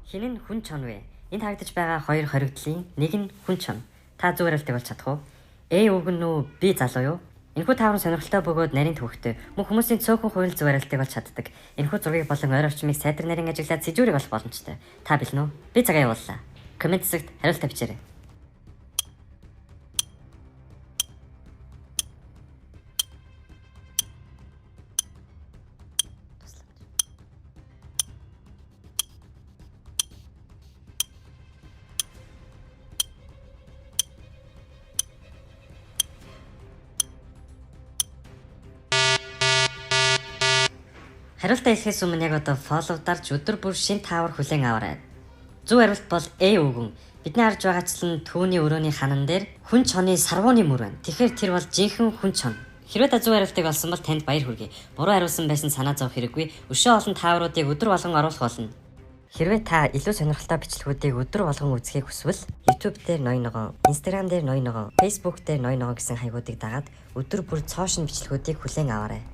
Хин нь хүн чон вэ? Энд харагдаж байгаа хоёр хоригдлын нэг нь хүн чон. Та зүгээр л тэгвэл чадах уу? Үг нь үү, би залуу юу? Энэхүү таавар сонирхолтой бөгөөд нарийн төвхтэй. Мөн хүмүүсийн цөөхөн хувийн зүгээрэлтийг бол чаддаг. Энэхүү зургийг болон ойр орчмыг сайтар нарийн ажиглаад сэжүүрийг олох боломжтой. Та бэлэн үү? Би цагаа явууллаа. Комент хэсэгт хариултаа бичээрэй. Хариултаа хэлэхээс өмнө яг одоо follow дарж өдөр бүр шин таавар хүлээн аваарай. Зөв хариулт бол үгэн. Бидний харж байгаачлан түүний өрөөний ханан дээр хүн чоны сарвууны мөр байна. Тэгэхээр тэр бол жинхэнэ хүн чон. Хэрвээ та зөв хариултыг олсон бол танд баяр хүргэе. Буруу хариулсан байсан санаа зовох хэрэггүй. Өшөө олон таавруудыг өдөр болгон оруулах болно. Хэрвээ та илүү сонирхолтой бичлэгүүдийг өдөр болгон үзэхийг хүсвэл YouTube дээр ноёногоо, Instagram дээр ноёногоо, Facebook дээр ноёногоо гэсэн хаягуудыг дагаад өдөр бүр цоошин бичлэгүүдийг хүлээн аваарай.